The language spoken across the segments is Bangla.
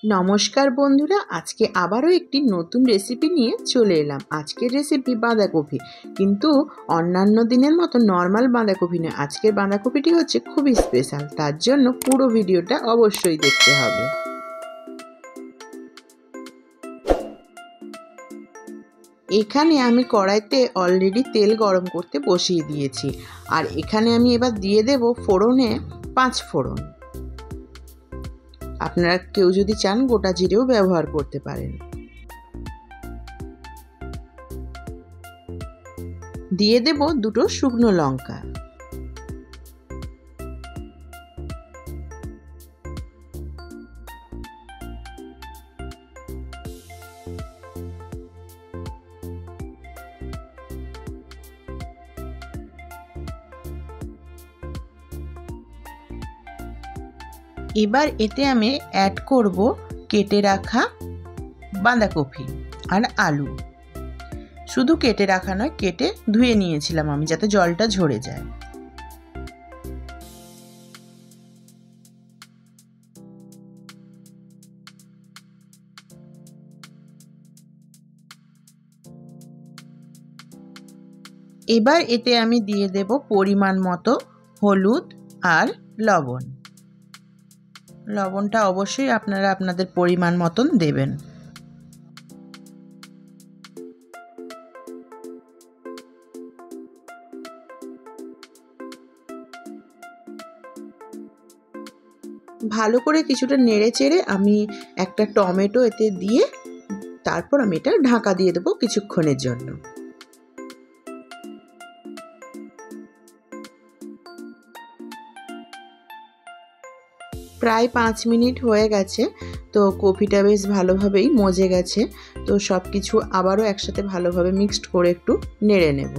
নমস্কার বন্ধুরা, আজকে আবারও একটি নতুন রেসিপি নিয়ে চলে এলাম। আজকের রেসিপি বাঁধাকপি, কিন্তু অন্যান্য দিনের মতো নর্মাল বাঁধাকপি নয়। আজকের বাঁধাকপিটি হচ্ছে খুবই স্পেশাল, তার জন্য পুরো ভিডিওটা অবশ্যই দেখতে হবে। এখানে আমি কড়াইতে অলরেডি তেল গরম করতে বসিয়ে দিয়েছি, আর এখানে আমি এবার দিয়ে দেব ফোড়নে 5 ফোড়ন। আপনারা কেউ যদি চান গোটা জিরেও ব্যবহার করতে পারেন। দিয়ে দেব 2টো শুকনো লঙ্কা। এবার এতে আমি অ্যাড করব কেটে রাখা বাঁধাকপি আর আলু। শুধু কেটে রাখা নয়, কেটে ধুয়ে নিয়েছিলাম আমি, যাতে জলটা ঝরে যায়। এবার এতে আমি দিয়ে দেব পরিমাণ মতো হলুদ আর লবণ। লবণটা অবশ্যই আপনারা আপনাদের পরিমাণ মতন দেবেন। ভালো করে কিছুটা নেড়ে চেড়ে আমি একটা টমেটো এতে দিয়ে তারপর আমি এটা ঢাকা দিয়ে দেবো কিছুক্ষণের জন্য। প্রায় 5 মিনিট হয়ে গেছে, তো কপিটা বেশ ভালোভাবেই মজে গেছে। তো সব কিছু আবারও একসাথে ভালোভাবে মিক্সড করে একটু নেড়ে নেব।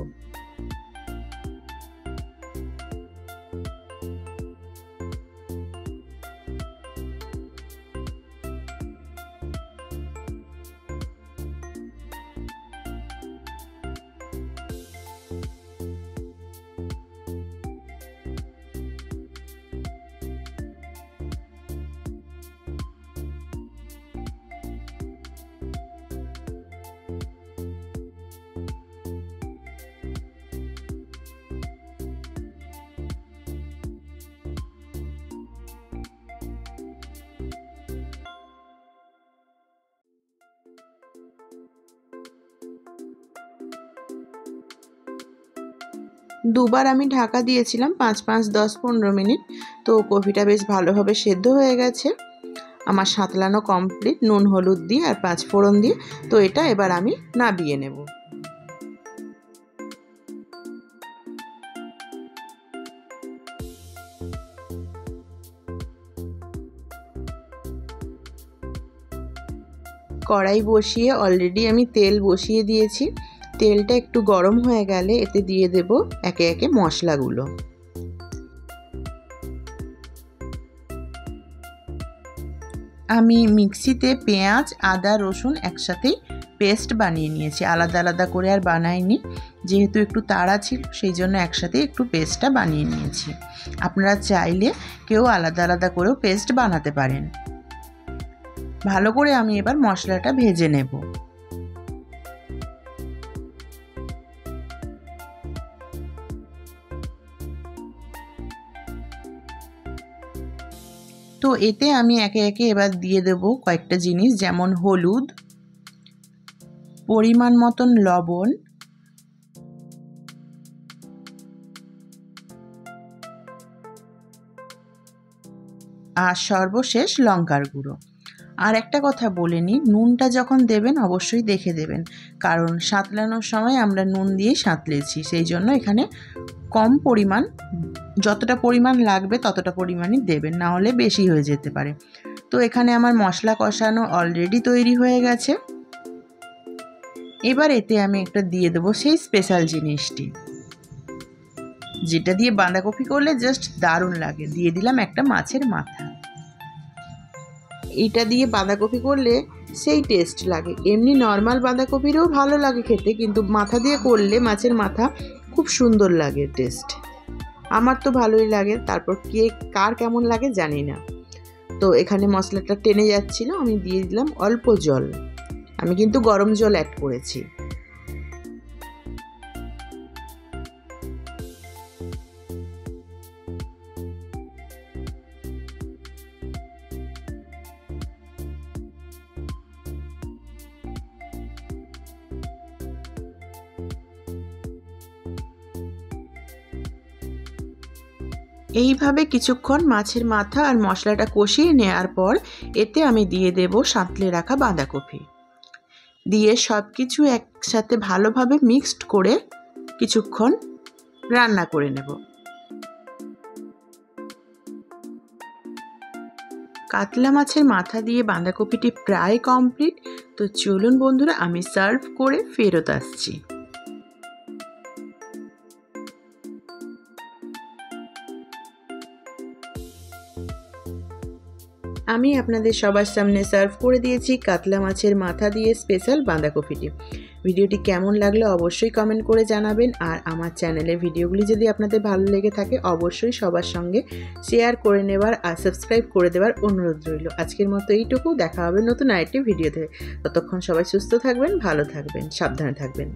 দুবার আমি ঢাকা দিয়েছিলাম, 5 10-15 মিনিট। তো কপিটা বেশ ভালোভাবে সেদ্ধ হয়ে গেছে। আমার সাঁতলানো কমপ্লিট নুন হলুদ দিয়ে আর 5 ফোড়ন দিয়ে। তো এটা এবার আমি নামিয়ে নেব। কড়াই বসিয়ে অলরেডি আমি তেল বসিয়ে দিয়েছি। তেলটা একটু গরম হয়ে গেলে এতে দিয়ে দেব একে একে মশলাগুলো। আমি মিক্সিতে পেঁয়াজ আদা রসুন একসাথেই পেস্ট বানিয়ে নিয়েছি, আলাদা আলাদা করে আর বানাইনি। যেহেতু একটু তাড়া ছিল সেই জন্য একসাথে একটু পেস্টটা বানিয়ে নিয়েছি। আপনারা চাইলে কেউ আলাদা আলাদা করেও পেস্ট বানাতে পারেন। ভালো করে আমি এবার মশলাটা ভেজে নেব। তো এতে আমি একে একে এবার দিয়ে দেব কয়েকটা জিনিস, যেমন হলুদ, পরিমাণ মতন লবণ, আর সর্বশেষ লঙ্কার গুঁড়ো। আর একটা কথা বলে নিই, নুনটা যখন দেবেন অবশ্যই দেখে দেবেন, কারণ সাঁতলানোর সময় আমরা নুন দিয়েই সাঁতলেছি। সেই জন্য এখানে কম পরিমাণ, যতটা পরিমাণ লাগবে ততটা পরিমাণই দেবেন, না হলে বেশি হয়ে যেতে পারে। তো এখানে আমার মশলা কষানো অলরেডি তৈরি হয়ে গেছে। এবার এতে আমি একটা দিয়ে দেবো সেই স্পেশাল জিনিসটি, যেটা দিয়ে বাঁধাকপি করলে জাস্ট দারুণ লাগে। দিয়ে দিলাম একটা মাছের মাথা। এটা দিয়ে বাঁধাকপি করলে সেই টেস্ট লাগে। এমনি নর্মাল বাঁধাকপিরও ভালো লাগে খেতে, কিন্তু মাথা দিয়ে করলে মাছের মাথা খুব সুন্দর লাগে টেস্ট। আমার তো ভালোই লাগে, তারপর কে কার কেমন লাগে জানি না। তো এখানে মশলাটা টেনে যাচ্ছিল, আমি দিয়ে দিলাম অল্প জল। আমি কিন্তু গরম জল অ্যাড করেছি। এইভাবে কিছুক্ষণ মাছের মাথা আর মশলাটা কষিয়ে নেওয়ার পর এতে আমি দিয়ে দেব সাঁতলে রাখা বাঁধাকপি। দিয়ে সব কিছু একসাথে ভালোভাবে মিক্সড করে কিছুক্ষণ রান্না করে নেব। কাতলা মাছের মাথা দিয়ে বাঁধাকপিটি প্রায় কমপ্লিট। তো চলুন বন্ধুরা, আমি সার্ভ করে ফেরত আসছি। আমি আপনাদের সবার সামনে সার্ভ করে দিয়েছি কাতলা মাছের মাথা দিয়ে স্পেশাল বাঁধাকপিটি। ভিডিওটি কেমন লাগলো অবশ্যই কমেন্ট করে জানাবেন। আর আমার চ্যানেলের ভিডিওগুলি যদি আপনাদের ভালো লেগে থাকে অবশ্যই সবার সঙ্গে শেয়ার করে নেবার আর সাবস্ক্রাইব করে দেওয়ার অনুরোধ রইল। আজকের মতো এইটুকু, দেখা হবে নতুন আরেকটি ভিডিওতে। ততক্ষণ সবাই সুস্থ থাকবেন, ভালো থাকবেন, সাবধানে থাকবেন।